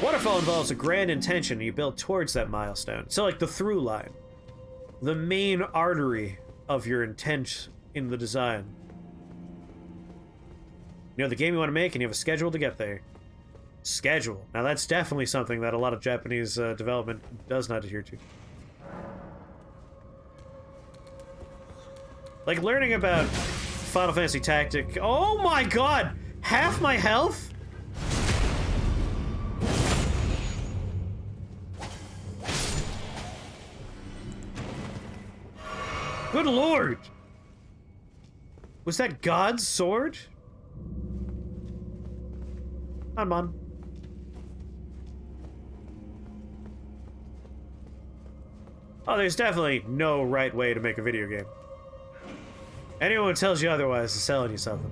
Waterfall involves a grand intention, and you build towards that milestone. So, like, the through line. The main artery of your intent in the design. You know the game you want to make, and you have a schedule to get there. Schedule. Now, that's definitely something that a lot of Japanese development does not adhere to. Like, learning about Final Fantasy Tactic... Oh my god! Half my health? Good lord! Was that God's sword? Come on. Oh, there's definitely no right way to make a video game. Anyone who tells you otherwise is selling you something.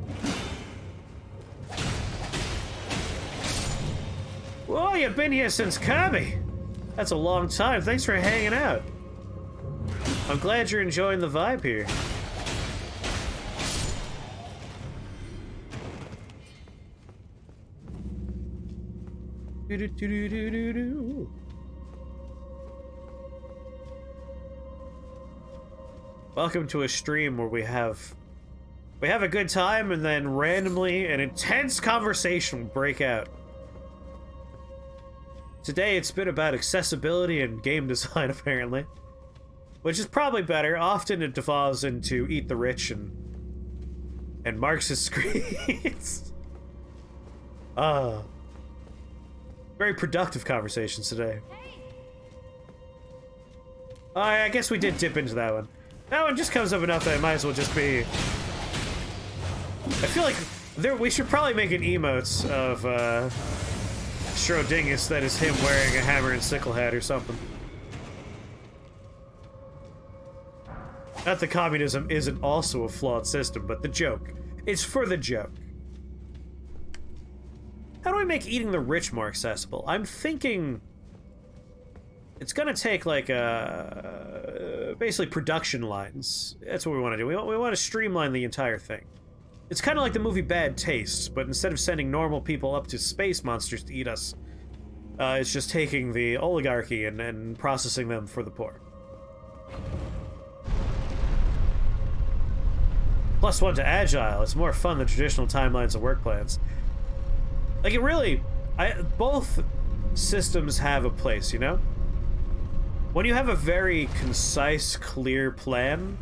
Whoa, you've been here since Kirby! That's a long time. Thanks for hanging out. I'm glad you're enjoying the vibe here. Welcome to a stream where we have a good time and then randomly an intense conversation will break out. Today it's been about accessibility and game design apparently. Which is probably better. Often it devolves into eat the rich and Marxist screeds. Very productive conversations today. I guess we did dip into that one. That one just comes up enough that it might as well just be... I feel like we should probably make an emotes of Schrodingus that is him wearing a hammer and sickle hat or something. Not that communism isn't also a flawed system, but the joke. It's for the joke. How do I make eating the rich more accessible? I'm thinking... It's gonna take, like, basically production lines. That's what we want to do. We want to streamline the entire thing. It's kind of like the movie Bad Taste, but instead of sending normal people up to space monsters to eat us, it's just taking the oligarchy and processing them for the poor. +1 to Agile. It's more fun than traditional timelines and work plans. Like, it really... both systems have a place, you know? When you have a very concise, clear plan,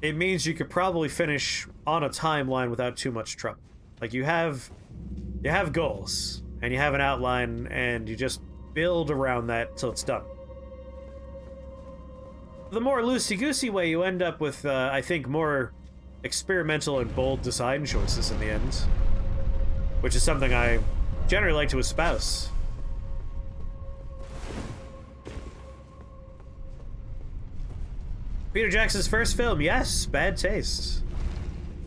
it means you could probably finish on a timeline without too much trouble. Like, you have goals, and you have an outline, and you just build around that till it's done. The more loosey-goosey way, you end up with, I think, more experimental and bold design choices in the end, which is something I generally like to espouse. Peter Jackson's first film, yes, Bad Taste.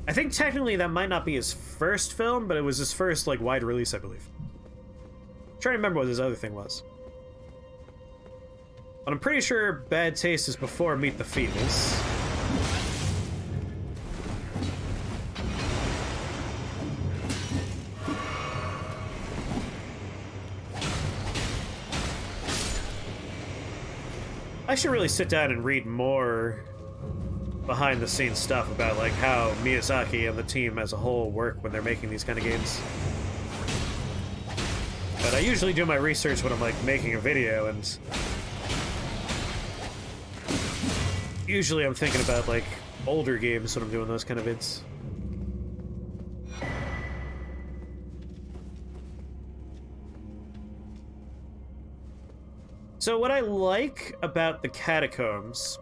I think technically that might not be his first film, but it was his first, like, wide release, I believe. I'm trying to remember what his other thing was. But I'm pretty sure Bad Taste is before Meet the Feebles. I should really sit down and read more behind-the-scenes stuff about, like, how Miyazaki and the team as a whole work when they're making these kind of games. But I usually do my research when I'm, like, making a video, and usually I'm thinking about, like, older games when I'm doing those kind of vids. So what I like about the catacombs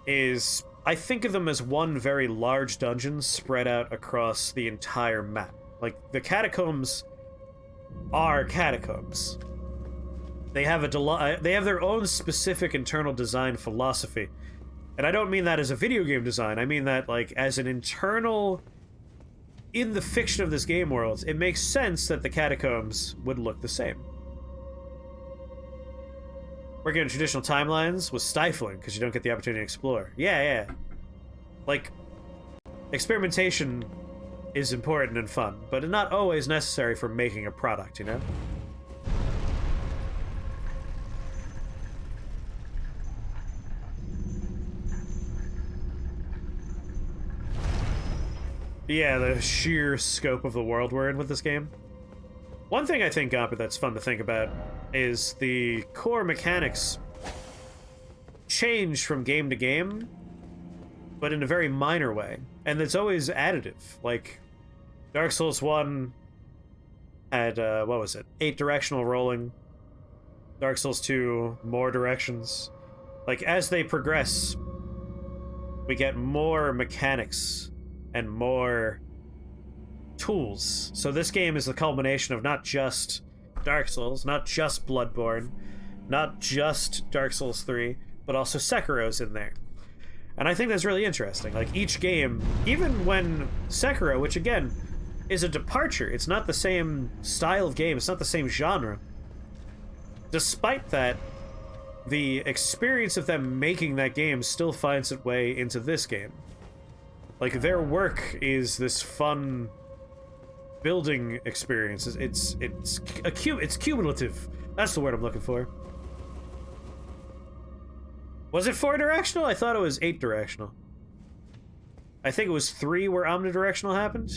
is I think of them as one very large dungeon spread out across the entire map. Like, the catacombs are catacombs. They have their own specific internal design philosophy. And I don't mean that as a video game design. I mean that, like, as an internal... In the fiction of this game world, it makes sense that the catacombs would look the same. Working in traditional timelines was stifling because you don't get the opportunity to explore. Yeah. Like, experimentation is important and fun, but not always necessary for making a product, you know? Yeah, the sheer scope of the world we're in with this game. One thing I think, Gomper, that's fun to think about is the core mechanics change from game to game, but in a very minor way. And it's always additive. Like, Dark Souls 1 had, what was it? 8 directional rolling. Dark Souls 2, more directions. Like, as they progress, we get more mechanics and more tools. So this game is the culmination of not just Dark Souls, not just Bloodborne, not just Dark Souls 3, but also Sekiro's in there. And I think that's really interesting. Like, each game, even when Sekiro, which again is a departure, it's not the same style of game, it's not the same genre. Despite that, the experience of them making that game still finds its way into this game. Like, their work is this fun building experience. It's cumulative. That's the word I'm looking for. Was it 4 directional? I thought it was 8 directional. I think it was 3 where omnidirectional happened.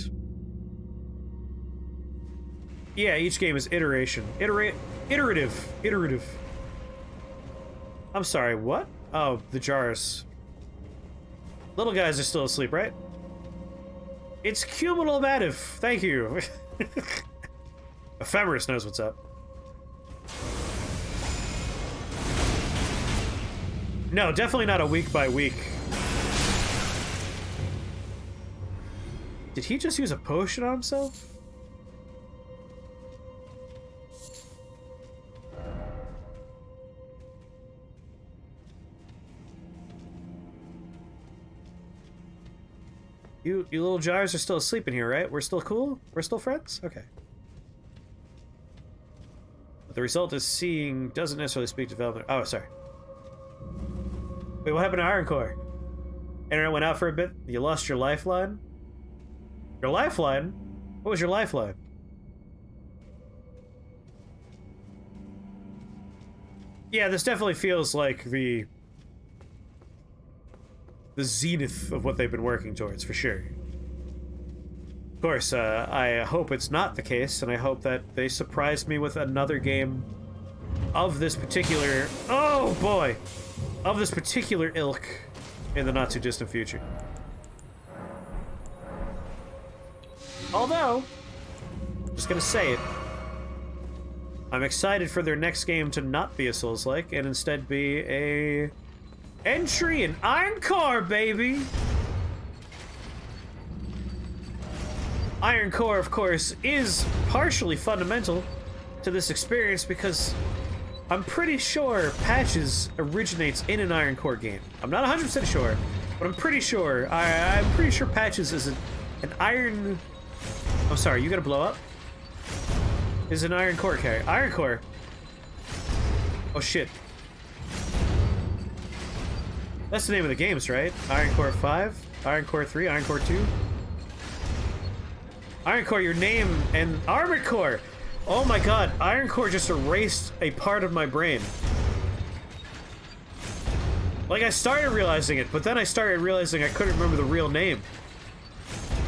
Yeah, each game is iteration. Iterative. I'm sorry, what? Oh, the jars. Little guys are still asleep, right? It's cumulative. Thank you. Ephemeris knows what's up. No, definitely not a week by week. Did he just use a potion on himself? You little jars are still asleep in here, right? We're still cool? We're still friends? Okay. But the result is seeing doesn't necessarily speak to development. Oh, sorry. Wait, what happened to Iron Core? Internet went out for a bit. You lost your lifeline? Your lifeline? What was your lifeline? Yeah, this definitely feels like the zenith of what they've been working towards, for sure. Of course, I hope it's not the case, and I hope that they surprise me with another game of this particular... Oh, boy! Of this particular ilk in the not-too-distant future. Although, I'm just gonna say it, I'm excited for their next game to not be a Souls-like, and instead be a... entry in Iron Core, baby! Iron Core, of course, is partially fundamental to this experience because I'm pretty sure Patches originates in an Iron Core game. I'm not 100% sure, but I'm pretty sure. I'm pretty sure Patches is an Iron... I'm sorry, you gonna blow up? Is an Iron Core character. Iron Core. Oh, shit. That's the name of the games, right? Iron Core 5, Iron Core 3, Iron Core 2. Iron Core, your name, and Armored Core! Oh my god, Iron Core just erased a part of my brain. Like, I started realizing it, but then I started realizing I couldn't remember the real name.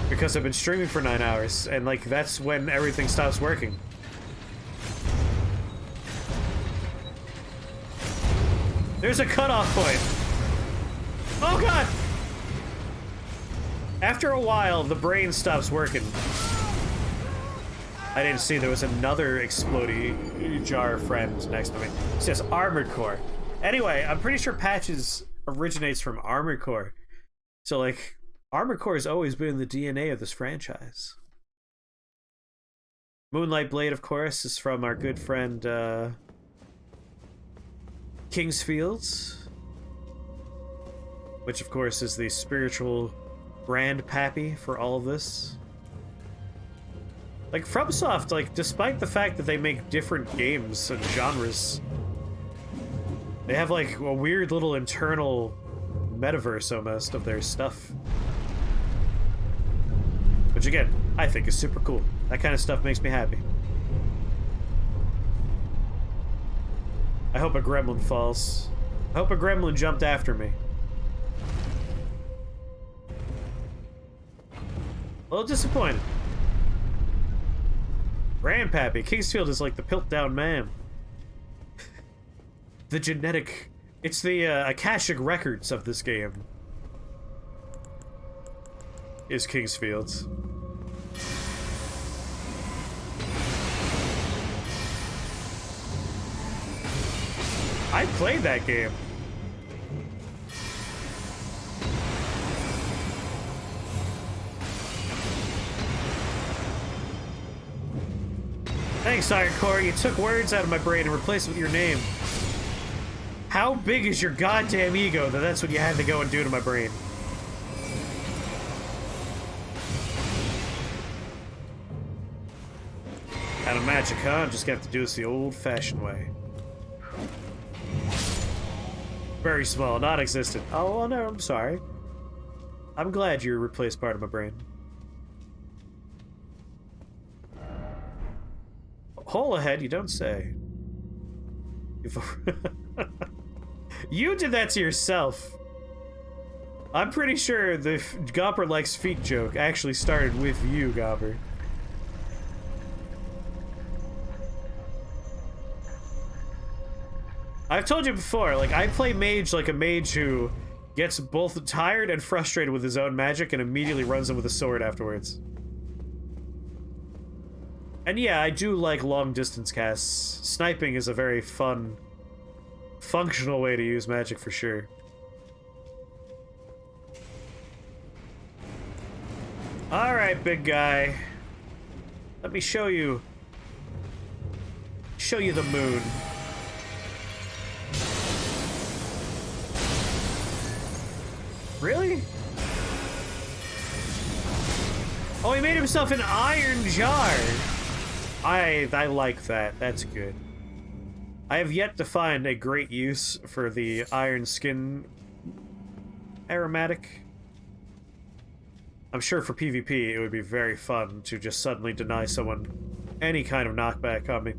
Because I've been streaming for 9 hours, and like, that's when everything stops working. There's a cutoff point. Oh god! After a while, the brain stops working. I didn't see there was another explodey jar friend next to me. It says Armored Core. Anyway, I'm pretty sure Patches originates from Armored Core. So, like, Armored Core has always been the DNA of this franchise. Moonlight Blade, of course, is from our good friend, Kingsfields. Which, of course, is the spiritual grandpappy for all of this. Like, FromSoft, like, despite the fact that they make different games and genres, they have, like, a weird little internal metaverse, almost, of their stuff. Which, again, I think is super cool. That kind of stuff makes me happy. I hope a gremlin falls. I hope a gremlin jumped after me. A little disappointed. Grandpappy, Kingsfield is like the Piltdown man. The genetic... It's the Akashic records of this game. Is Kingsfield's. I played that game. Thanks, Ironcore. You took words out of my brain and replaced them with your name. How big is your goddamn ego that that's what you had to go and do to my brain? Out of magic, huh? I'm just gonna have to do this the old-fashioned way. Very small, non-existent. Oh, well, no, I'm sorry. I'm glad you replaced part of my brain. Hole ahead, you don't say. You did that to yourself. I'm pretty sure the Gopper likes feet joke actually started with you, Gopper. I've told you before, like, I play mage like a mage who gets both tired and frustrated with his own magic and immediately runs in with a sword afterwards. And yeah, I do like long-distance casts. Sniping is a very fun, functional way to use magic for sure. Alright, big guy. Let me show you... Show you the moon. Really? Oh, he made himself an iron jar! I like that. That's good. I have yet to find a great use for the iron skin aromatic. I'm sure for PvP it would be very fun to just suddenly deny someone any kind of knockback on me.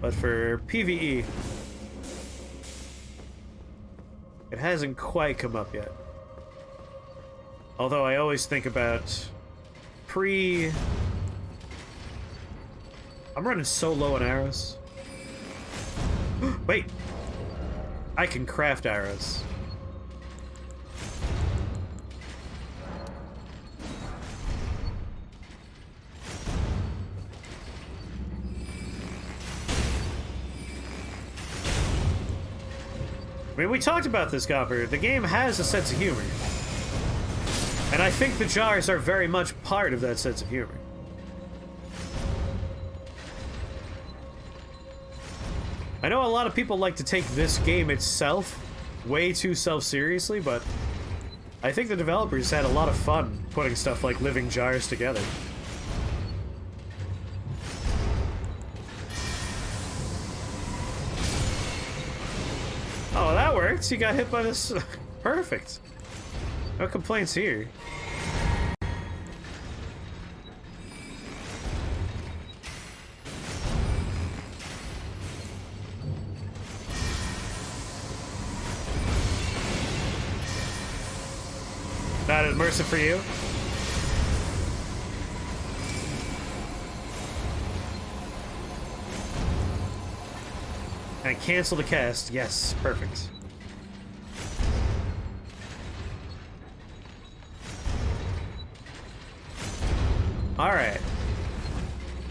But for PvE, it hasn't quite come up yet. Although I always think about I'm running so low on arrows. Wait! I can craft arrows. I mean, we talked about this, Gopper. The game has a sense of humor. And I think the jars are very much part of that sense of humor. I know a lot of people like to take this game itself way too self-seriously, but I think the developers had a lot of fun putting stuff like living jars together. Oh, that worked. He got hit by this. Perfect. No complaints here. Not immersive for you? And cancel the cast. Yes, perfect. Alright.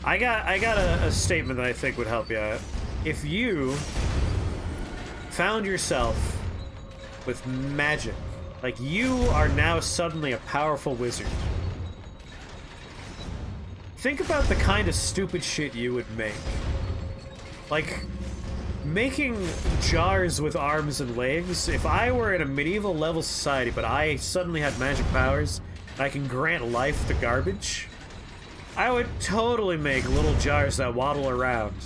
I got a statement that I think would help you out. If you found yourself with magic, like you are now suddenly a powerful wizard, think about the kind of stupid shit you would make. Like, making jars with arms and legs. If I were in a medieval level society, but I suddenly had magic powers, and I can grant life to garbage, I would totally make little jars that waddle around.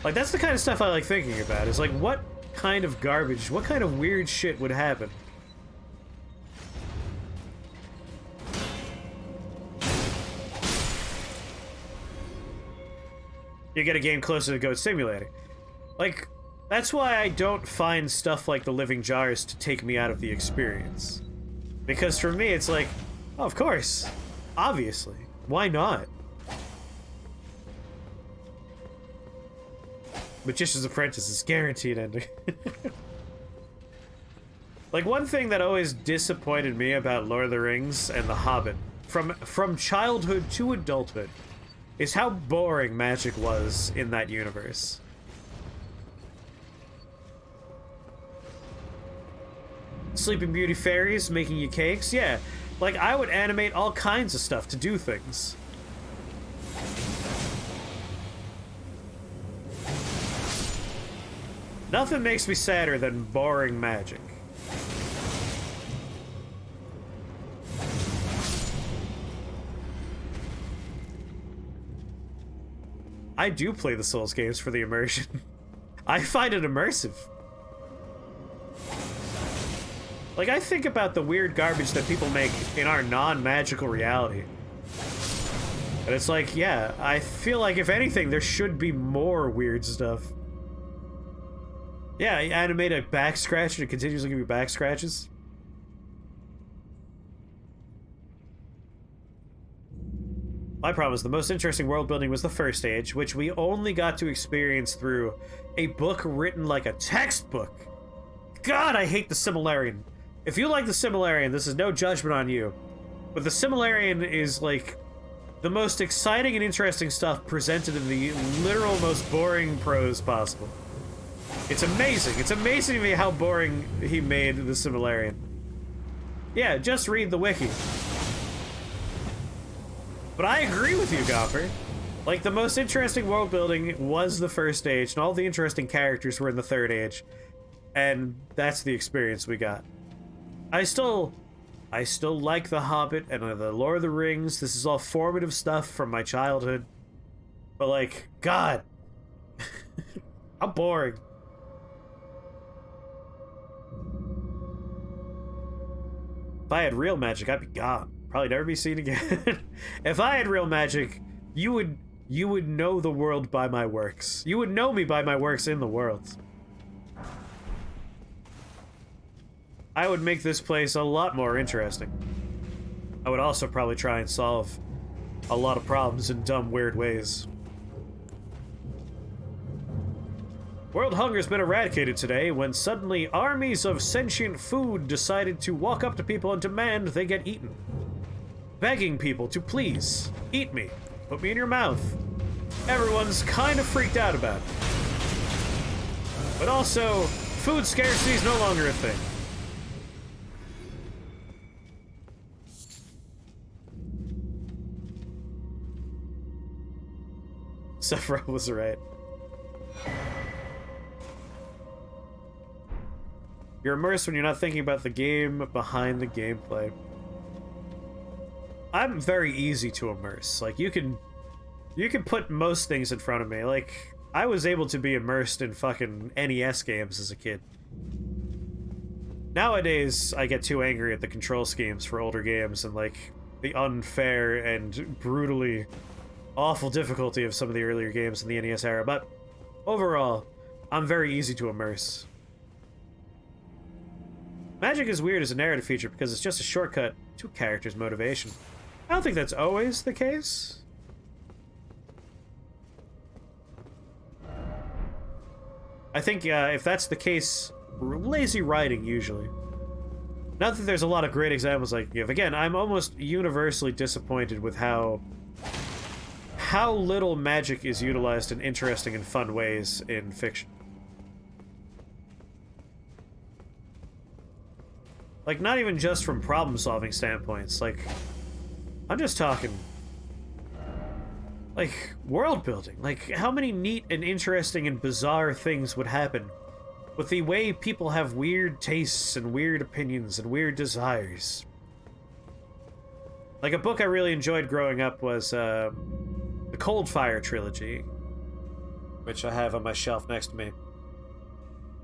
Like, that's the kind of stuff I like thinking about, is like, what kind of garbage, what kind of weird shit would happen? You get a game closer to Goat Simulator. Like, that's why I don't find stuff like the living jars to take me out of the experience. Because for me, it's like, Oh, of course. Obviously. Why not? Magician's Apprentice is guaranteed ending. Like, one thing that always disappointed me about Lord of the Rings and The Hobbit, from childhood to adulthood, is how boring magic was in that universe. Sleeping Beauty fairies making you cakes? Yeah. Like, I would animate all kinds of stuff to do things. Nothing makes me sadder than boring magic. I do play the Souls games for the immersion. I find it immersive. Like, I think about the weird garbage that people make in our non-magical reality. And it's like, yeah, I feel like if anything, there should be more weird stuff. Yeah, you animate a back scratch and it continuously give you back scratches. My problem is the most interesting world building was the first stage, which we only got to experience through a book written like a textbook. God, I hate the Similarian. If you like the Similarian, this is no judgment on you. But the Similarian is like the most exciting and interesting stuff presented in the literal most boring prose possible. It's amazing. It's amazing to me how boring he made the Similarian. Yeah, just read the wiki. But I agree with you, Gopper. Like, the most interesting world building was the first age, and all the interesting characters were in the third age. And that's the experience we got. I still like The Hobbit and the Lord of the Rings. This is all formative stuff from my childhood. But, like, God. How boring. If I had real magic, I'd be gone. Probably never be seen again. If I had real magic, you would know the world by my works. You would know me by my works in the world. I would make this place a lot more interesting. I would also probably try and solve a lot of problems in dumb, weird ways. World hunger's been eradicated today when suddenly armies of sentient food decided to walk up to people and demand they get eaten. Begging people to please eat me. Put me in your mouth. Everyone's kind of freaked out about it. But also, food scarcity is no longer a thing. Sephiroth was right. You're immersed when you're not thinking about the game behind the gameplay. I'm very easy to immerse. Like, you can put most things in front of me. Like, I was able to be immersed in fucking NES games as a kid. Nowadays, I get too angry at the control schemes for older games and, like, the unfair and brutally awful difficulty of some of the earlier games in the NES era, but overall, I'm very easy to immerse. Magic is weird as a narrative feature because it's just a shortcut to a character's motivation. I don't think that's always the case. I think if that's the case, lazy writing usually. Not that there's a lot of great examples I can give. Again, I'm almost universally disappointed with how little magic is utilized in interesting and fun ways in fiction. Like, not even just from problem-solving standpoints, like, I'm just talking, like, world-building. Like, how many neat and interesting and bizarre things would happen with the way people have weird tastes and weird opinions and weird desires? Like, a book I really enjoyed growing up was, the Coldfire trilogy, which I have on my shelf next to me.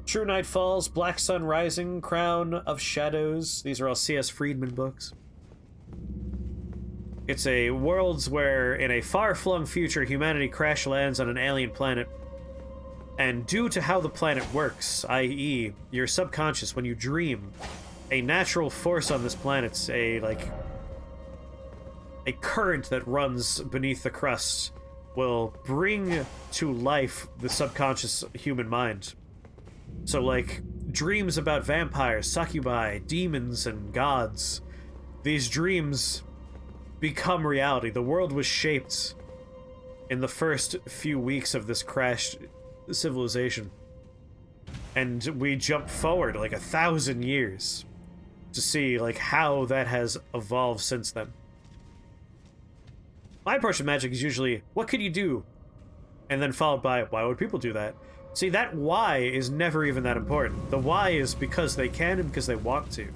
True Night Falls, Black Sun Rising, Crown of Shadows. These are all C.S. Friedman books. It's a worlds where, in a far-flung future, humanity crash lands on an alien planet. And due to how the planet works, i.e., your subconscious, when you dream, a natural force on this planet's a current that runs beneath the crust will bring to life the subconscious human mind. So, like, dreams about vampires, succubi, demons, and gods, these dreams become reality. The world was shaped in the first few weeks of this crashed civilization. And we jump forward like 1,000 years to see, like, how that has evolved since then. My approach to magic is usually, what could you do? And then followed by, why would people do that? See, that why is never even that important. The why is because they can and because they want to.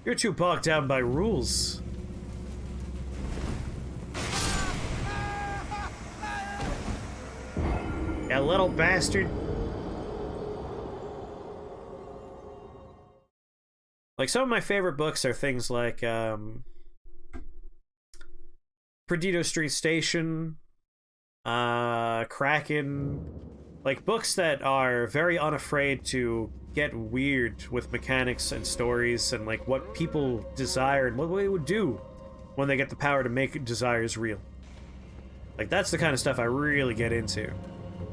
You're too bogged down by rules. You little bastard. Like, some of my favorite books are things like Perdido Street Station, Kraken, like books that are very unafraid to get weird with mechanics and stories and like what people desire and what they would do when they get the power to make desires real. Like, that's the kind of stuff I really get into.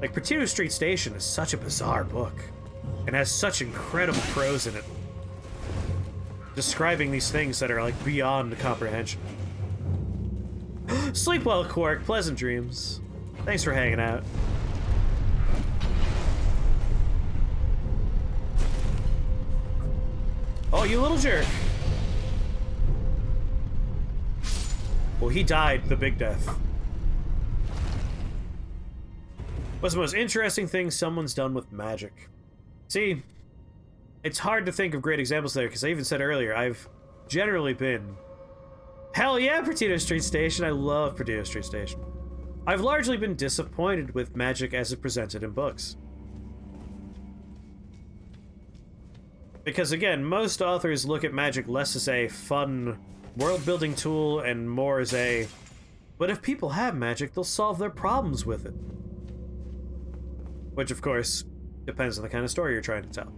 Like, Perdido Street Station is such a bizarre book and has such incredible prose in it, describing these things that are like beyond comprehension. Sleep well, Quark. Pleasant dreams. Thanks for hanging out. Oh, you little jerk. Well, he died the big death. What's the most interesting thing someone's done with magic? See, it's hard to think of great examples there, because I even said earlier, I've generally been... Hell yeah, Perdido Street Station! I love Perdido Street Station. I've largely been disappointed with magic as it presented in books. Because again, most authors look at magic less as a fun world-building tool and more as a... But if people have magic, they'll solve their problems with it. Which, of course, depends on the kind of story you're trying to tell.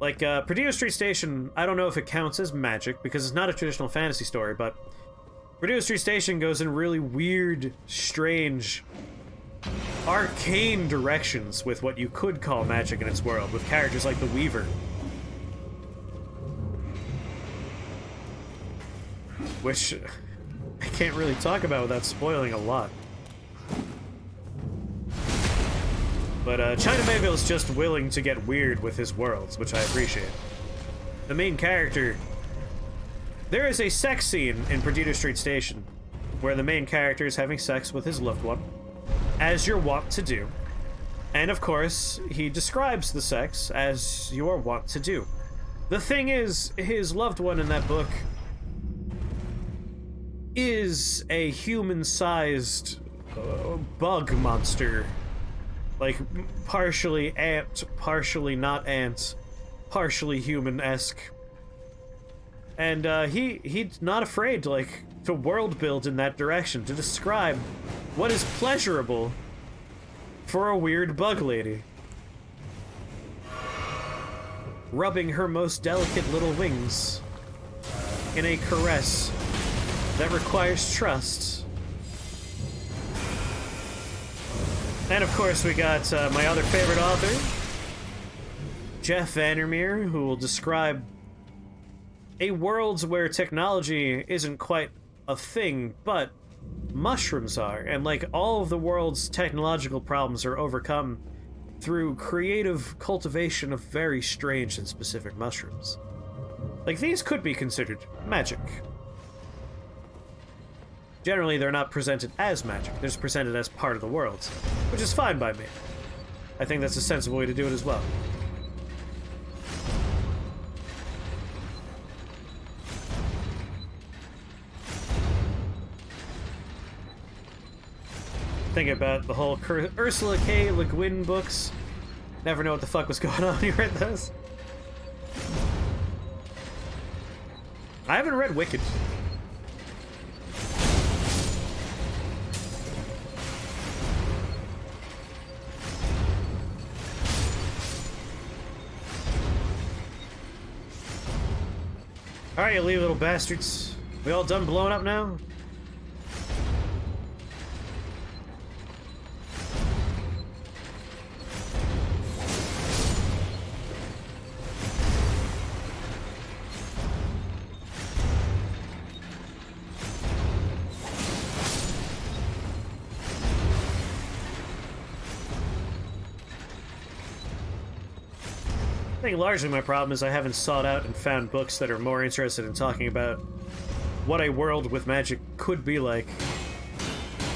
Like, Perdido Street Station, I don't know if it counts as magic, because it's not a traditional fantasy story, but Perdido Street Station goes in really weird, strange, arcane directions with what you could call magic in its world, with characters like the Weaver. Which I can't really talk about without spoiling a lot. But China Mayville is just willing to get weird with his worlds, which I appreciate. The main character... There is a sex scene in Perdido Street Station where the main character is having sex with his loved one, as you're wont to do. And of course, he describes the sex as you are wont to do. The thing is, his loved one in that book is a human-sized bug monster. Like, partially ant, partially not ant, partially human-esque. And he's not afraid to, like, to world build in that direction, to describe what is pleasurable for a weird bug lady. Rubbing her most delicate little wings in a caress that requires trust. And of course we got my other favorite author, Jeff Vandermeer, who will describe a world where technology isn't quite a thing, but mushrooms are, and like all of the world's technological problems are overcome through creative cultivation of very strange and specific mushrooms. Like, these could be considered magic. Generally, they're not presented as magic, they're just presented as part of the world, which is fine by me. I think that's a sensible way to do it as well. Thinking about the whole Ursula K. Le Guin books. Never know what the fuck was going on when you read those. I haven't read Wicked. Alright, you little bastards. We all done blowing up now? I think largely my problem is I haven't sought out and found books that are more interested in talking about what a world with magic could be like,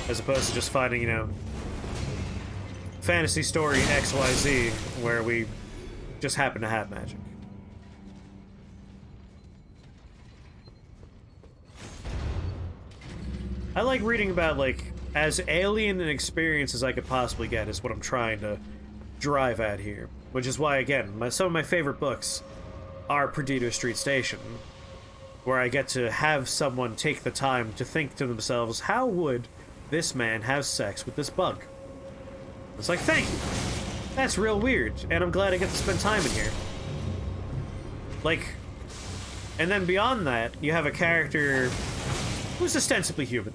as opposed to just finding, you know, fantasy story XYZ where we just happen to have magic. I like reading about, like, as alien an experience as I could possibly get is what I'm trying to drive at here. Which is why, again, some of my favorite books are Perdido Street Station, where I get to have someone take the time to think to themselves, how would this man have sex with this bug? It's like, thank you. That's real weird, and I'm glad I get to spend time in here. Like, and then beyond that, you have a character who's ostensibly human,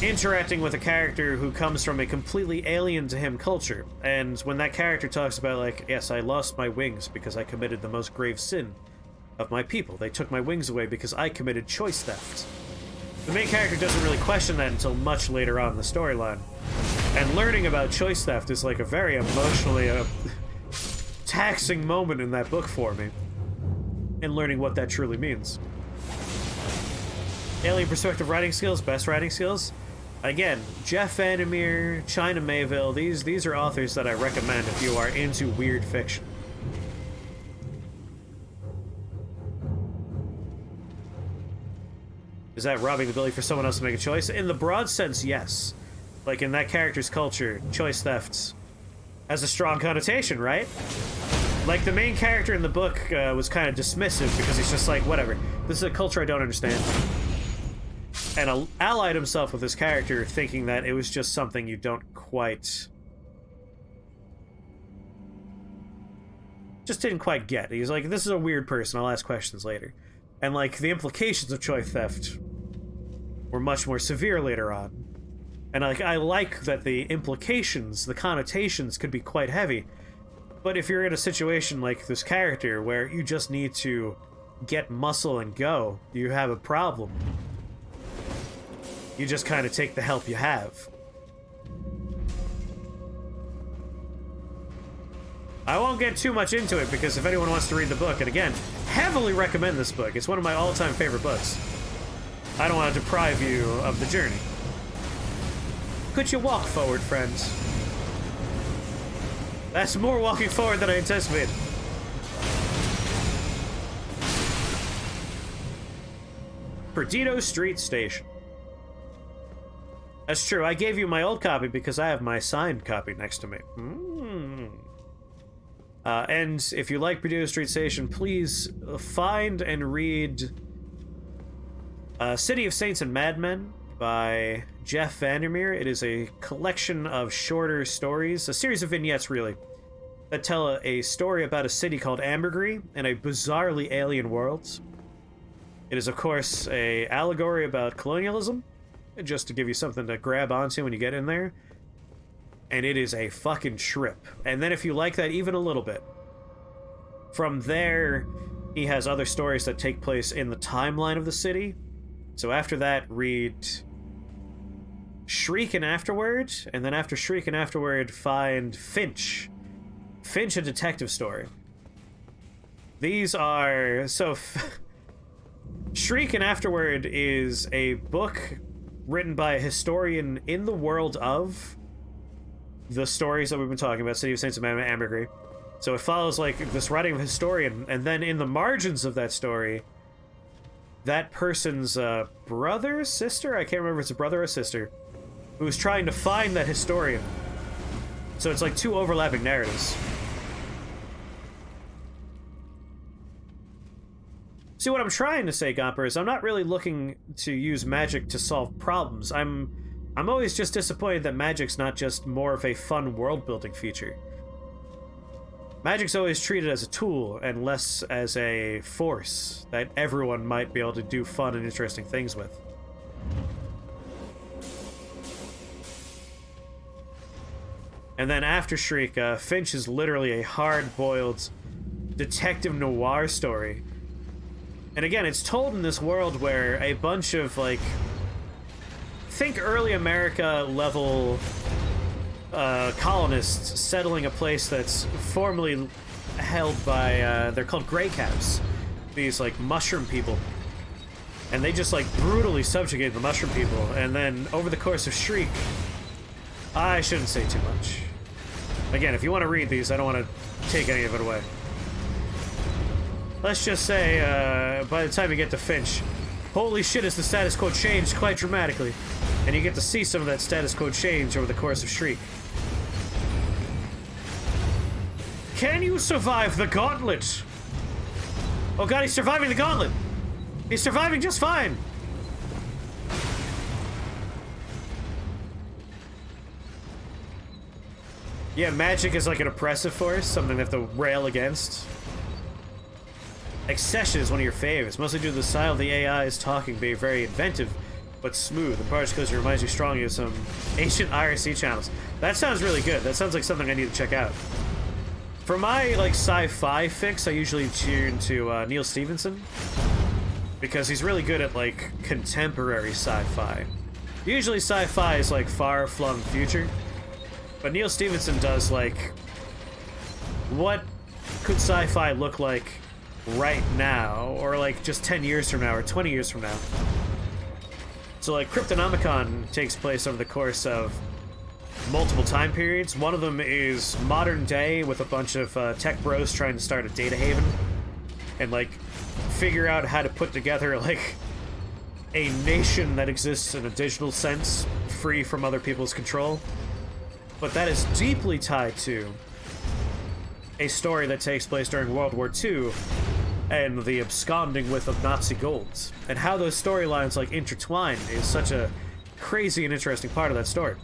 interacting with a character who comes from a completely alien to him culture. And when that character talks about, like, yes, I lost my wings because I committed the most grave sin of my people. They took my wings away because I committed choice theft. The main character doesn't really question that until much later on in the storyline. And learning about choice theft is like a very emotionally taxing moment in that book for me. And learning what that truly means. Alien perspective writing skills, best writing skills. Again, Jeff Vandermeer, China Mayville, these are authors that I recommend if you are into weird fiction. Is that robbing the ability for someone else to make a choice? In the broad sense, yes. Like, in that character's culture, choice theft has a strong connotation, right? Like, the main character in the book was kind of dismissive because he's just like, whatever, this is a culture I don't understand. And allied himself with this character thinking that it was just something you don't quite... just didn't quite get. He's like, this is a weird person, I'll ask questions later. And, like, the implications of choice theft were much more severe later on. And, like, I like that the implications, the connotations could be quite heavy. But if you're in a situation like this character where you just need to get muscle and go, you have a problem. You just kind of take the help you have. I won't get too much into it because if anyone wants to read the book, and again, heavily recommend this book. It's one of my all-time favorite books. I don't want to deprive you of the journey. Could you walk forward, friends? That's more walking forward than I anticipated. Perdido Street Station. That's true, I gave you my old copy because I have my signed copy next to me. And if you like Perdido Street Station, please find and read City of Saints and Madmen by Jeff Vandermeer. It is a collection of shorter stories, a series of vignettes, really, that tell a story about a city called Ambergris in a bizarrely alien world. It is, of course, a allegory about colonialism, just to give you something to grab onto when you get in there. And it is a fucking trip. And then if you like that even a little bit, from there, he has other stories that take place in the timeline of the city. So after that, read Shriek and Afterward, and then after Shriek and Afterward, find Finch. Finch, a detective story. These are... so... Shriek and Afterward is a book written by a historian in the world of the stories that we've been talking about, City of Saints and Ambergris. So it follows, like, this writing of a historian, and then in the margins of that story, that person's brother, sister? I can't remember if it's a brother or sister, who's trying to find that historian. So it's like two overlapping narratives. See, what I'm trying to say, Gomper, is I'm not really looking to use magic to solve problems. I'm always just disappointed that magic's not just more of a fun world-building feature. Magic's always treated as a tool and less as a force that everyone might be able to do fun and interesting things with. And then after Shriek, Finch is literally a hard-boiled detective noir story. And again, it's told in this world where a bunch of, like, think early America level colonists settling a place that's formerly held by, they're called Grey Caps. These, like, mushroom people. And they just, like, brutally subjugate the mushroom people. And then, over the course of Shriek, I shouldn't say too much. Again, if you want to read these, I don't want to take any of it away. Let's just say, by the time you get to Finch, holy shit, has the status quo changed quite dramatically. And you get to see some of that status quo change over the course of Shriek. Can you survive the gauntlet? Oh god, he's surviving the gauntlet! He's surviving just fine! Yeah, magic is like an oppressive force, something they have to rail against. Accession is one of your favorites, mostly due to the style of the AI is talking, being very inventive, but smooth, and partially because it reminds you strongly of some ancient IRC channels. That sounds really good. That sounds like something I need to check out. For my, like, sci-fi fix, I usually tune to Neil Stephenson, because he's really good at, like, contemporary sci-fi. Usually sci-fi is, like, far-flung future, but Neil Stephenson does, like, what could sci-fi look like right now, or, like, just 10 years from now, or 20 years from now. So, like, Cryptonomicon takes place over the course of multiple time periods. One of them is modern day with a bunch of tech bros trying to start a data haven and, like, figure out how to put together, like, a nation that exists in a digital sense, free from other people's control. But that is deeply tied to a story that takes place during World War II and the absconding with of Nazi golds. And how those storylines, like, intertwine is such a crazy and interesting part of that story.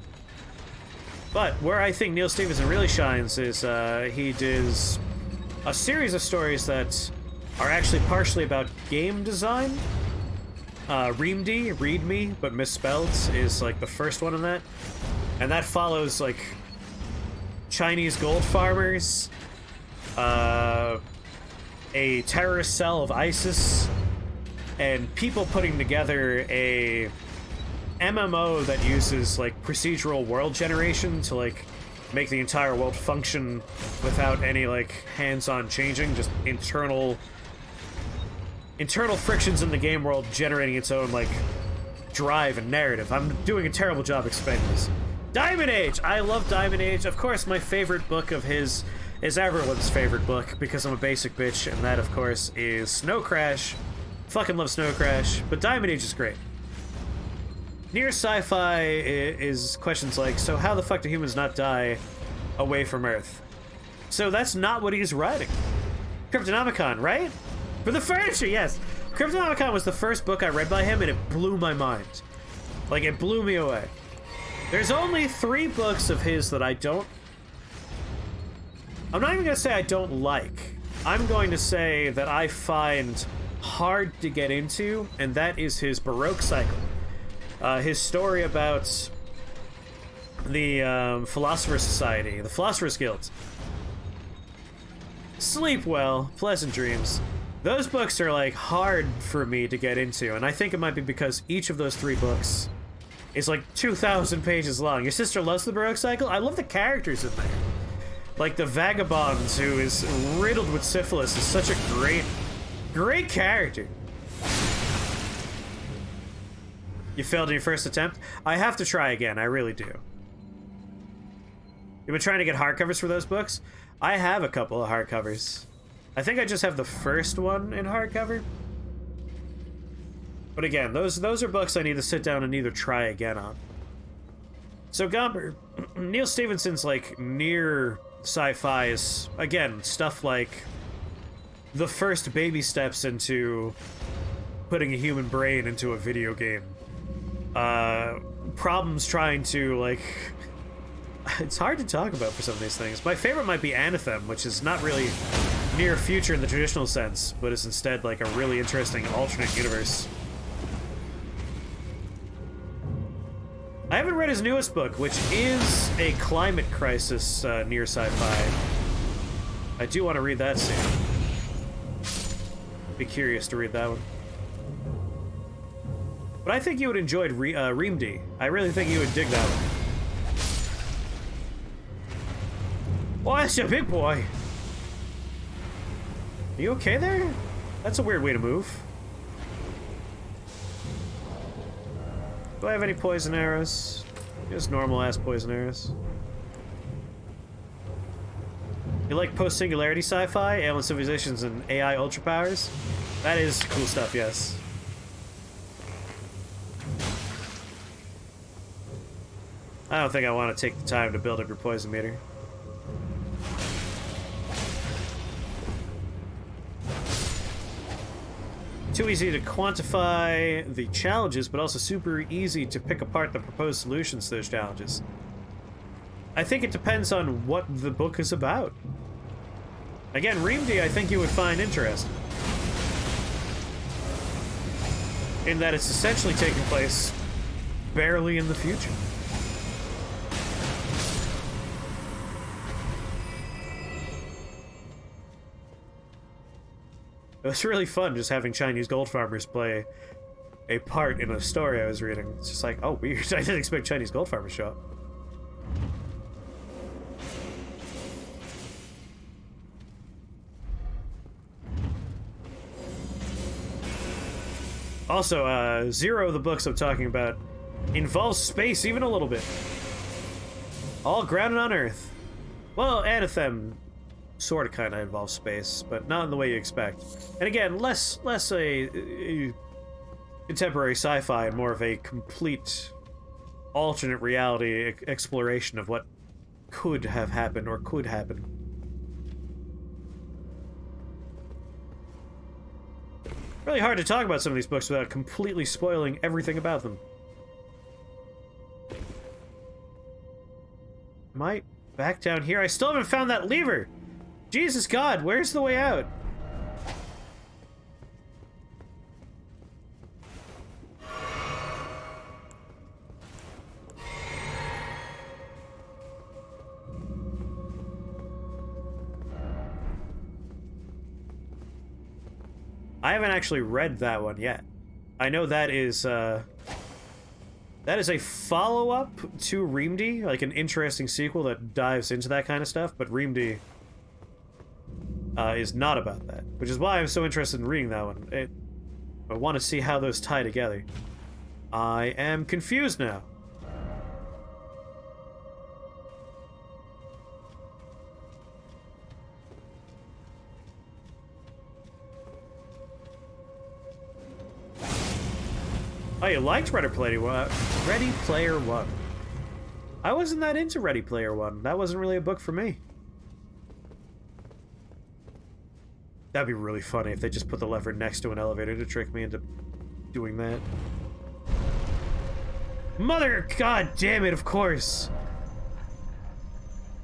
But where I think Neil Stephenson really shines is he does a series of stories that are actually partially about game design. Read Me, but misspelled, is, like, the first one in that. And that follows, like, Chinese gold farmers, a terrorist cell of ISIS, and people putting together a MMO that uses, like, procedural world generation to, like, make the entire world function without any, like, hands-on changing, just internal frictions in the game world generating its own, like, drive and narrative. I'm doing a terrible job explaining this. Diamond Age! I love Diamond Age. Of course, my favorite book of his is everyone's favorite book, because I'm a basic bitch, and that, of course, is Snow Crash. Fucking love Snow Crash, but Diamond Age is great. Near sci-fi is questions like, so how the fuck do humans not die away from Earth? So that's not what he's writing. Cryptonomicon, right? For the furniture, yes! Cryptonomicon was the first book I read by him, and it blew my mind. Like, it blew me away. There's only 3 books of his that I'm not even gonna say I don't like. I'm going to say that I find hard to get into, and that is his Baroque cycle. His story about the Philosopher's Society, the Philosopher's Guild. Sleep well, pleasant dreams. Those books are, like, hard for me to get into, and I think it might be because each of those 3 books is, like, 2,000 pages long. Your sister loves the Baroque cycle? I love the characters in there. Like, the vagabond who is riddled with syphilis is such a great character. You failed in your first attempt? I have to try again, I really do. You've been trying to get hardcovers for those books? I have a couple of hardcovers. I think I just have the first one in hardcover. But again, those are books I need to sit down and either try again on. So Gomber, Neil Stephenson's, like, near sci-fi is, again, stuff like the first baby steps into putting a human brain into a video game. Problems trying to, like, It's hard to talk about for some of these things. My favorite might be Anathem, which is not really near future in the traditional sense, but is instead like a really interesting alternate universe. I haven't read his newest book, which is a climate crisis near sci-fi. I do want to read that soon. Be curious to read that one. But I think you would enjoy Reamd. I really think you would dig that one. Oh, that's your big boy. Are you okay there? That's a weird way to move. Do I have any poison arrows? Just normal-ass poison arrows. You like post-singularity sci-fi, alien civilizations, and AI ultra powers? That is cool stuff, yes. I don't think I want to take the time to build up your poison meter. Too easy to quantify the challenges, but also super easy to pick apart the proposed solutions to those challenges. I think it depends on what the book is about. Again, Reamd, I think you would find interesting. In that it's essentially taking place barely in the future. It was really fun just having Chinese gold farmers play a part in a story I was reading. It's just like, oh, weird. I didn't expect Chinese gold farmers to show up. Also, zero of the books I'm talking about involves space even a little bit. All grounded on Earth. Well, Anathem sort of kind of involves space, but not in the way you expect. And again, less a contemporary sci-fi and more of a complete alternate reality exploration of what could have happened or could happen. Really hard to talk about some of these books without completely spoiling everything about them. Am I back down here? I still haven't found that lever! Jesus God, where's the way out? I haven't actually read that one yet. I know that is a follow-up to Reamd, like an interesting sequel that dives into that kind of stuff, but Reamd is not about that, which is why I'm so interested in reading that one. I want to see how those tie together. I am confused now. Oh, you liked Ready Player One. I wasn't that into Ready Player One. That wasn't really a book for me. That'd be really funny if they just put the lever next to an elevator to trick me into doing that. Mother, God damn it, of course.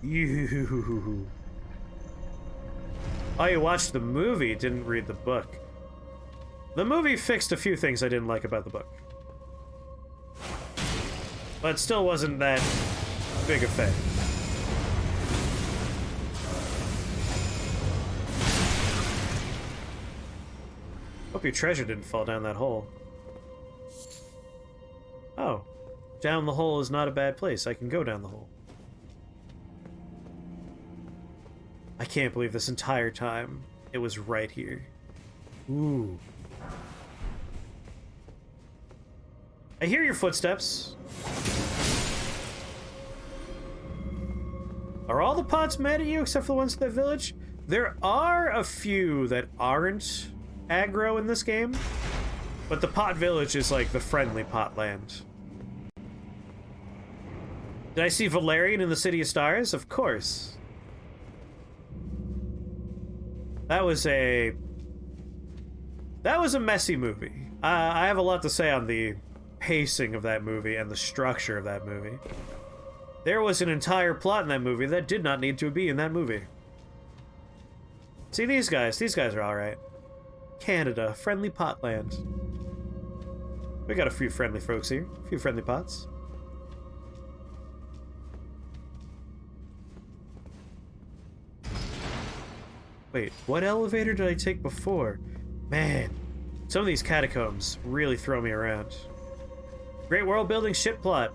You. Oh, you watched the movie, didn't read the book. The movie fixed a few things I didn't like about the book. But still wasn't that big a fan. Hope your treasure didn't fall down that hole. Oh. Down the hole is not a bad place. I can go down the hole. I can't believe this entire time it was right here. Ooh. I hear your footsteps. Are all the pots mad at you except for the ones in the village? There are a few that aren't aggro in this game, but the pot village is like the friendly pot land. Did I see Valerian in the City of Stars? Of course. That was a messy movie. I have a lot to say on the pacing of that movie and the structure of that movie. There was an entire plot in that movie that did not need to be in that movie. See, these guys are alright. Canada, friendly potland. We got a few friendly folks here, a few friendly pots. Wait, what elevator did I take before? Man, some of these catacombs really throw me around. Great world building shit plot.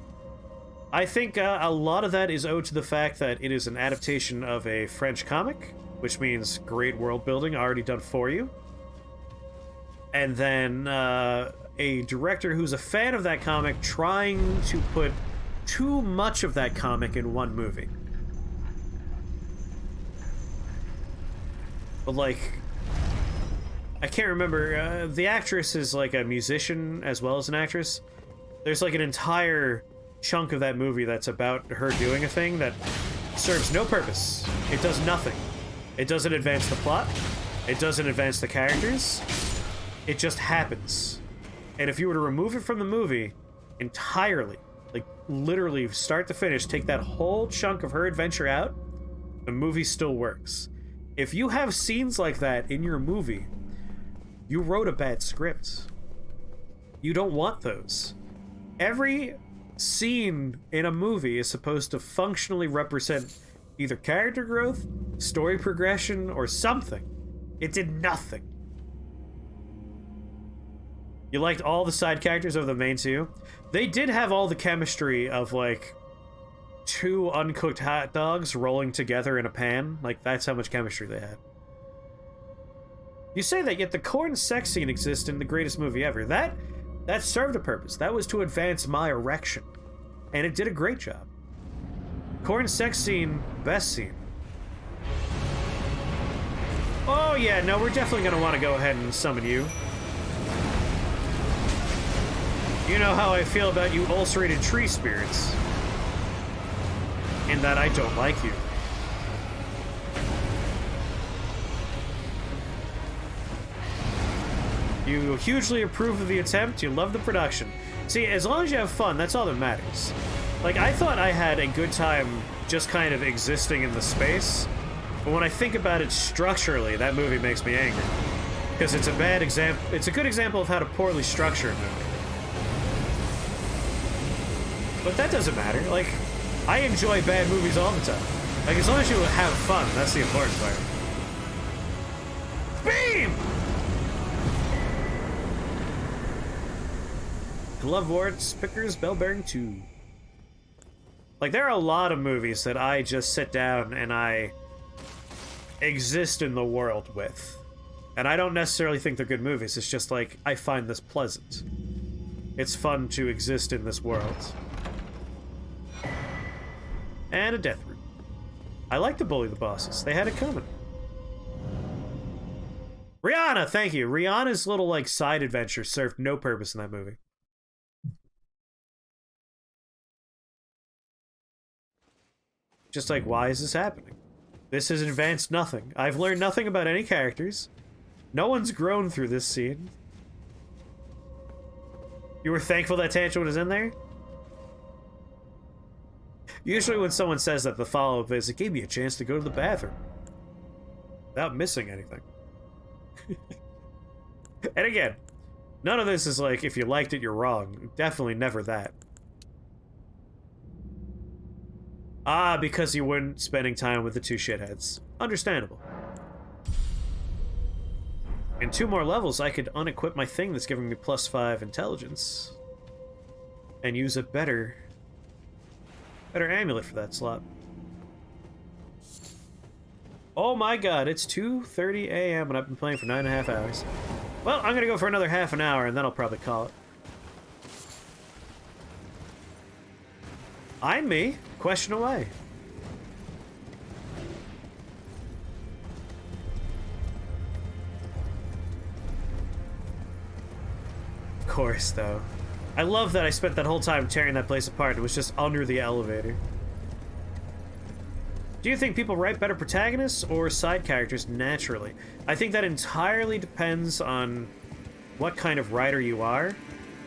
I think a lot of that is owed to the fact that it is an adaptation of a French comic, which means great world building already done for you. And then a director who's a fan of that comic trying to put too much of that comic in one movie. But, like, I can't remember. The actress is, like, a musician as well as an actress. There's, like, an entire chunk of that movie that's about her doing a thing that serves no purpose. It does nothing. It doesn't advance the plot. It doesn't advance the characters. It just happens. And if you were to remove it from the movie entirely, like, literally start to finish, take that whole chunk of her adventure out, the movie still works. If you have scenes like that in your movie, you wrote a bad script. You don't want those. Every scene in a movie is supposed to functionally represent either character growth, story progression, or something. It did nothing. You liked all the side characters of the main two? They did have all the chemistry of, like, two uncooked hot dogs rolling together in a pan. Like, that's how much chemistry they had. You say that, yet the corn sex scene exists in the greatest movie ever. That served a purpose. That was to advance my erection. And it did a great job. Corn sex scene, best scene. Oh yeah, no, we're definitely gonna want to go ahead and summon you. You know how I feel about you ulcerated tree spirits. In that I don't like you. You hugely approve of the attempt, you love the production. See, as long as you have fun, that's all that matters. Like, I thought I had a good time just kind of existing in the space, but when I think about it structurally, that movie makes me angry. Because it's a bad example, it's a good example of how to poorly structure a movie. But that doesn't matter, like, I enjoy bad movies all the time. Like, as long as you have fun, that's the important part. Beam! Gloveworts, Pickers, Bell Bearing 2. Like, there are a lot of movies that I just sit down and I exist in the world with. And I don't necessarily think they're good movies, it's just like, I find this pleasant. It's fun to exist in this world. And a death room. I like to bully the bosses. They had it coming. Rihanna, thank you. Rihanna's little, like, side adventure served no purpose in that movie. Just like, why is this happening? This has advanced nothing. I've learned nothing about any characters. No one's grown through this scene. You were thankful that Tantrum was in there? Usually when someone says that, the follow-up is, it gave me a chance to go to the bathroom. Without missing anything. And again, none of this is like, if you liked it, you're wrong. Definitely never that. Ah, because you weren't spending time with the two shitheads. Understandable. In 2 more levels, I could unequip my thing that's giving me +5 intelligence. And use a better amulet for that slot. Oh my god, it's 2:30 a.m. and I've been playing for 9.5 hours. Well, I'm gonna go for another half an hour and then I'll probably call it. I'm me. Question away. Of course, though. I love that I spent that whole time tearing that place apart. It was just under the elevator. Do you think people write better protagonists or side characters naturally? I think that entirely depends on what kind of writer you are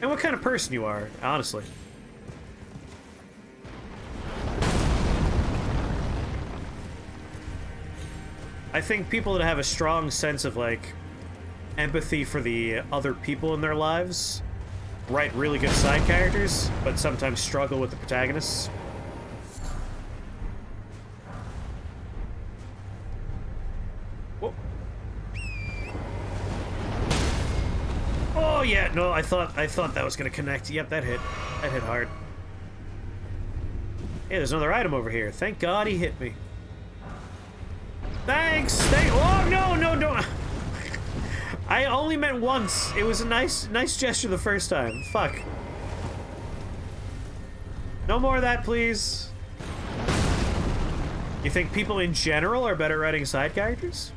and what kind of person you are, honestly. I think people that have a strong sense of, like, empathy for the other people in their lives write really good side characters, but sometimes struggle with the protagonists. Whoa. Oh yeah, no, I thought that was gonna connect. Yep, that hit. That hit hard. Hey, there's another item over here. Thank God he hit me. Thanks! Oh, no, don't! I only meant once. It was a nice gesture the first time. Fuck. No more of that, please. You think people in general are better writing side characters?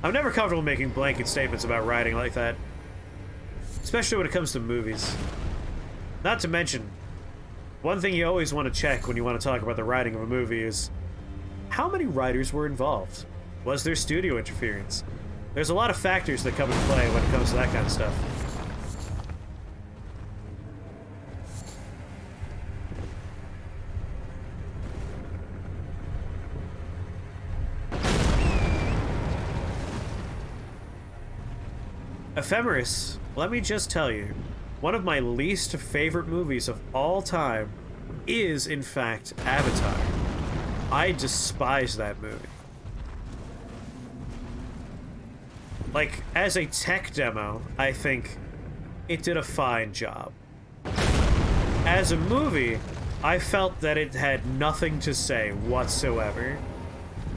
I'm never comfortable making blanket statements about writing like that. Especially when it comes to movies. Not to mention, one thing you always want to check when you want to talk about the writing of a movie is how many writers were involved? Was there studio interference? There's a lot of factors that come into play when it comes to that kind of stuff. Ephemeris, let me just tell you, one of my least favorite movies of all time is, in fact, Avatar. I despise that movie. Like, as a tech demo, I think it did a fine job. As a movie, I felt that it had nothing to say whatsoever.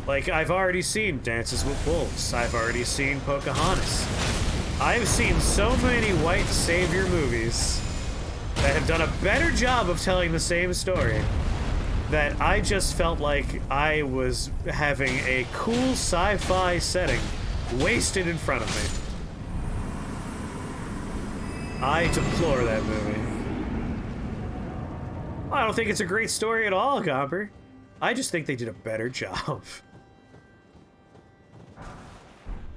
Like, I've already seen Dances with Wolves. I've already seen Pocahontas. I've seen so many white savior movies that have done a better job of telling the same story that I just felt like I was having a cool sci-fi setting wasted in front of me. I deplore that movie. I don't think it's a great story at all, Gomper. I just think they did a better job.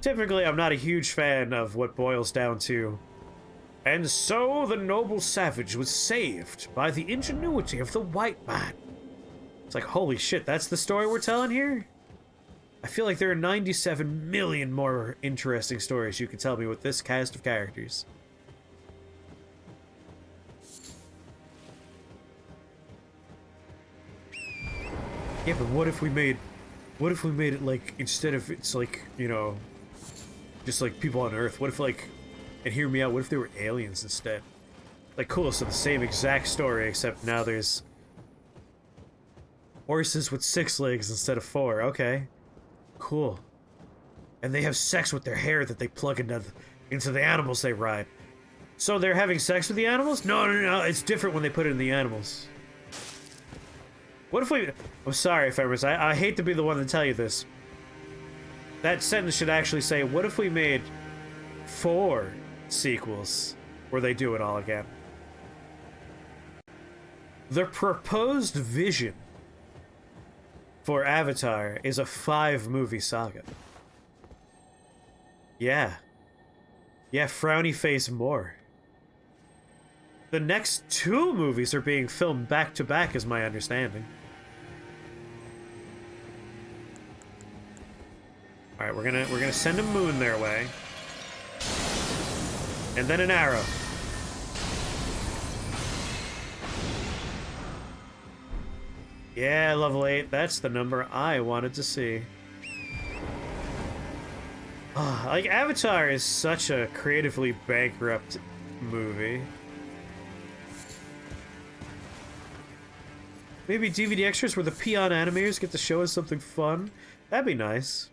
Typically, I'm not a huge fan of what boils down to, and so the noble savage was saved by the ingenuity of the white man. It's like, holy shit, that's the story we're telling here? I feel like there are 97 million more interesting stories you could tell me with this cast of characters. Yeah, but what if we made it like, instead of it's like, you know, just like people on Earth, what if like, and hear me out, what if they were aliens instead? Like, cool, so the same exact story, except now there's horses with 6 legs instead of 4, okay. Cool. And they have sex with their hair that they plug into the animals they ride. So they're having sex with the animals? No, it's different when they put it in the animals. What if we... I'm sorry, Femmers, I hate to be the one to tell you this. That sentence should actually say, what if we made 4 sequels where they do it all again? The proposed vision for Avatar is a 5-movie saga. Yeah. Yeah, frowny face more. The next 2 movies are being filmed back to back, is my understanding. Alright, we're gonna send a moon their way. And then an arrow. Yeah, level 8. That's the number I wanted to see. Like, Avatar is such a creatively bankrupt movie. Maybe DVD extras where the peon animators get to show us something fun. That'd be nice.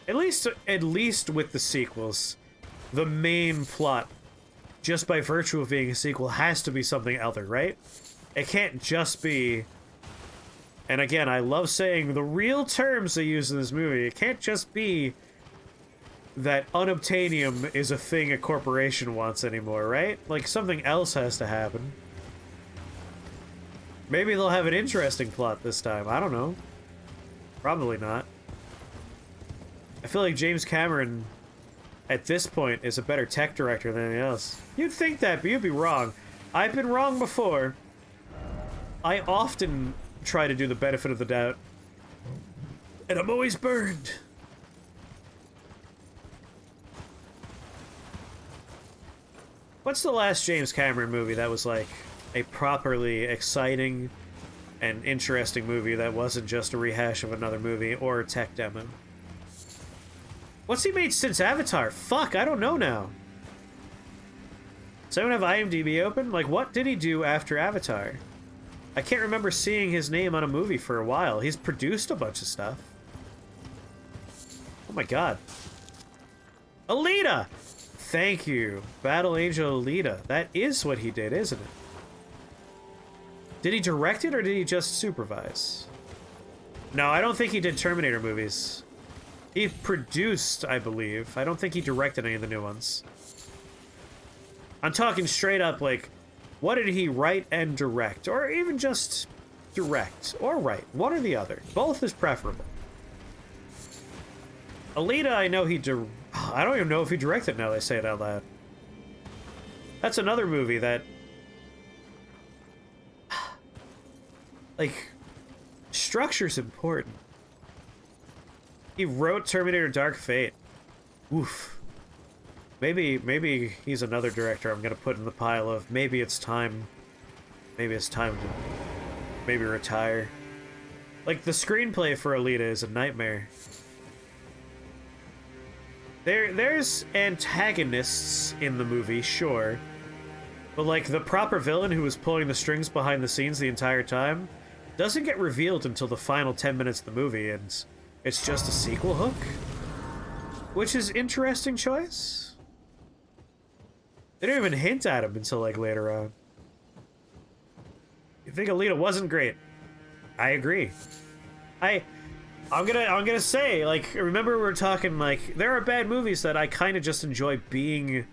At least with the sequels, the main plot, just by virtue of being a sequel, has to be something other, right? It can't just be... And again, I love saying the real terms they use in this movie. It can't just be that unobtainium is a thing a corporation wants anymore, right? Like, something else has to happen. Maybe they'll have an interesting plot this time. I don't know. Probably not. I feel like James Cameron, at this point, is a better tech director than anything else. You'd think that, but you'd be wrong. I've been wrong before. I often try to do the benefit of the doubt. And I'm always burned. What's the last James Cameron movie that was like a properly exciting and interesting movie that wasn't just a rehash of another movie or a tech demo? What's he made since Avatar? Fuck, I don't know now. Does anyone have IMDb open? Like, what did he do after Avatar? I can't remember seeing his name on a movie for a while. He's produced a bunch of stuff. Oh my god. Alita! Thank you. Battle Angel Alita. That is what he did, isn't it? Did he direct it or did he just supervise? No, I don't think he did Terminator movies. He produced, I believe. I don't think he directed any of the new ones. I'm talking straight up, like, what did he write and direct? Or even just direct or write. One or the other. Both is preferable. Alita, I know I don't even know if he directed now that I say it out loud. That's another movie that... like, structure's important. He wrote Terminator Dark Fate. Oof. Maybe he's another director I'm gonna put in the pile of maybe it's time to maybe retire. Like, the screenplay for Alita is a nightmare. There's antagonists in the movie, sure. But, like, the proper villain who was pulling the strings behind the scenes the entire time doesn't get revealed until the final 10 minutes of the movie, and it's just a sequel hook? Which is interesting choice. They don't even hint at him until, like, later on. You think Alita wasn't great? I agree. I'm gonna say, like, remember we were talking, like, there are bad movies that I kind of just enjoy being...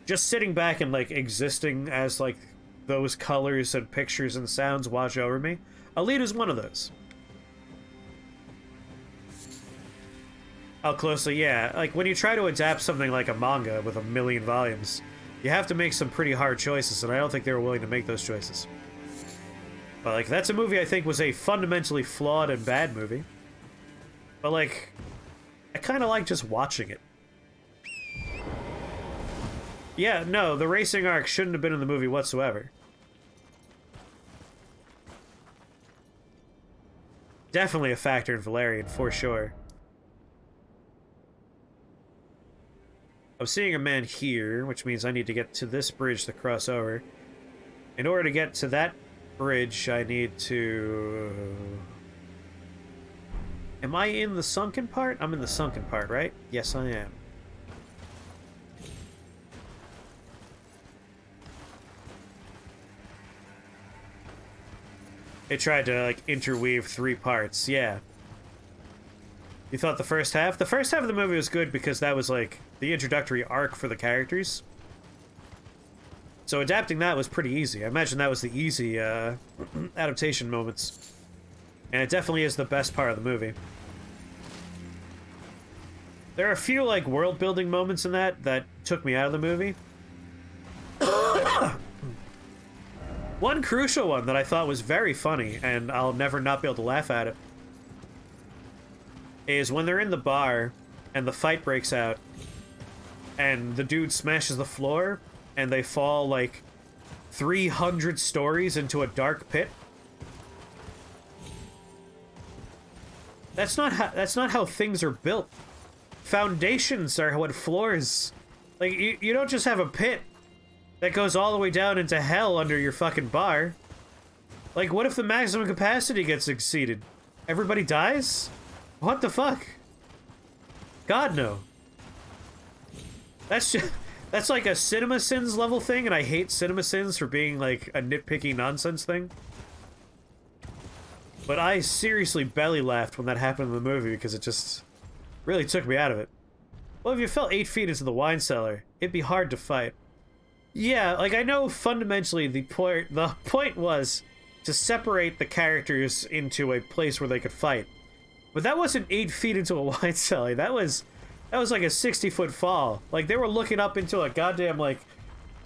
just sitting back and, like, existing as, like, those colors and pictures and sounds wash over me. Alita's one of those. How closely, yeah. Like, when you try to adapt something like a manga with 1 million volumes, you have to make some pretty hard choices, and I don't think they were willing to make those choices. But, like, that's a movie I think was a fundamentally flawed and bad movie. But, like, I kind of like just watching it. Yeah, no, the racing arc shouldn't have been in the movie whatsoever. Definitely a factor in Valerian, for sure. I'm seeing a man here, which means I need to get to this bridge to cross over. In order to get to that bridge, I need to... Am I in the sunken part? I'm in the sunken part, right? Yes, I am. It tried to, like, interweave 3 parts, yeah. You thought the first half? The first half of the movie was good because that was, like, the introductory arc for the characters. So adapting that was pretty easy. I imagine that was the easy, adaptation moments. And it definitely is the best part of the movie. There are a few, like, world-building moments in that took me out of the movie. One crucial one that I thought was very funny, and I'll never not be able to laugh at it, is when they're in the bar, and the fight breaks out, and the dude smashes the floor, and they fall, like, 300 stories into a dark pit. That's not how things are built. Foundations are what floors... Like, you don't just have a pit that goes all the way down into hell under your fucking bar. Like, what if the maximum capacity gets exceeded? Everybody dies? What the fuck? God, no. That's just... That's like a CinemaSins level thing, and I hate CinemaSins for being, like, a nitpicky nonsense thing. But I seriously belly laughed when that happened in the movie because it just really took me out of it. Well, if you fell 8 feet into the wine cellar, it'd be hard to fight. Yeah, like, I know fundamentally the point was to separate the characters into a place where they could fight. But that wasn't 8 feet into a wine cellar. That was like a 60-foot fall. Like, they were looking up into a goddamn, like,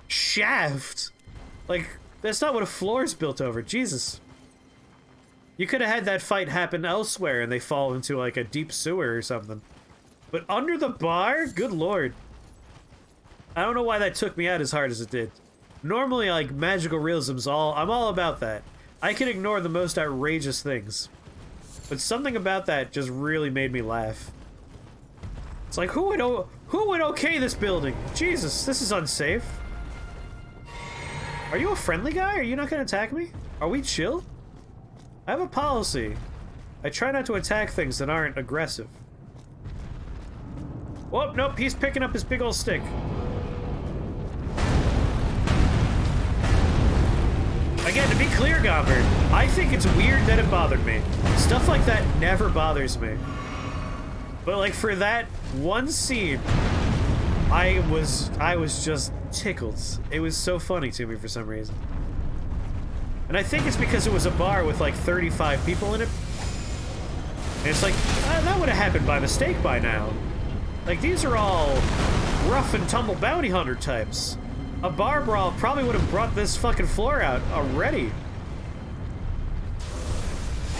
shaft. Like, that's not what a floor is built over. Jesus. You could have had that fight happen elsewhere and they fall into like a deep sewer or something. But under the bar? Good lord. I don't know why that took me out as hard as it did. Normally, like, magical realism's I'm all about that. I can ignore the most outrageous things. But something about that just really made me laugh. It's like, who would okay this building? Jesus, this is unsafe. Are you a friendly guy? Are you not gonna attack me? Are we chill? I have a policy. I try not to attack things that aren't aggressive. Whoop, nope, he's picking up his big old stick. Again, to be clear, Gomber, I think it's weird that it bothered me. Stuff like that never bothers me. But like for that one scene, I was just tickled. It was so funny to me for some reason. And I think it's because it was a bar with like 35 people in it. And it's like, that would have happened by mistake by now. Like, these are all rough and tumble bounty hunter types. A bar brawl probably would have brought this fucking floor out already.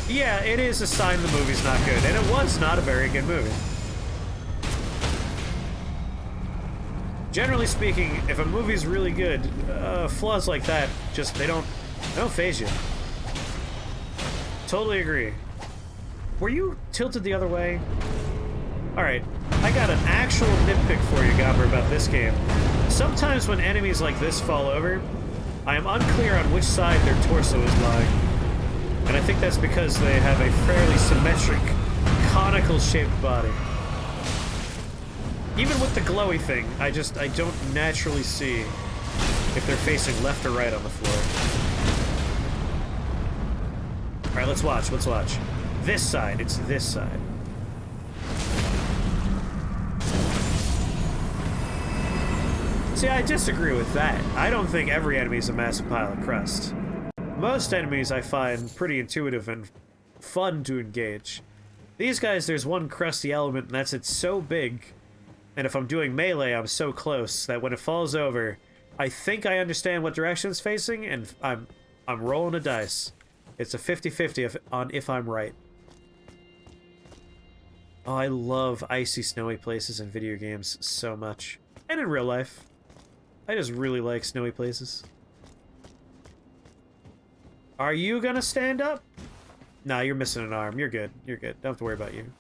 Yeah, it is a sign the movie's not good, and it was not a very good movie. Generally speaking, if a movie's really good, flaws like that just, they don't faze you. Totally agree. Were you tilted the other way? Alright, I got an actual nitpick for you, Gobber, about this game. Sometimes when enemies like this fall over, I am unclear on which side their torso is lying. And I think that's because they have a fairly symmetric, conical-shaped body. Even with the glowy thing, I don't naturally see if they're facing left or right on the floor. Alright, let's watch. This side, it's this side. See, I disagree with that. I don't think every enemy is a massive pile of crust. Most enemies I find pretty intuitive and fun to engage. These guys, there's one crusty element, and that's it's so big, and if I'm doing melee, I'm so close that when it falls over, I think I understand what direction it's facing, and I'm rolling a dice. It's a 50-50 if I'm right. Oh, I love icy, snowy places in video games so much. And in real life. I just really like snowy places. Are you gonna stand up? Nah, you're missing an arm. You're good. You're good. Don't have to worry about you.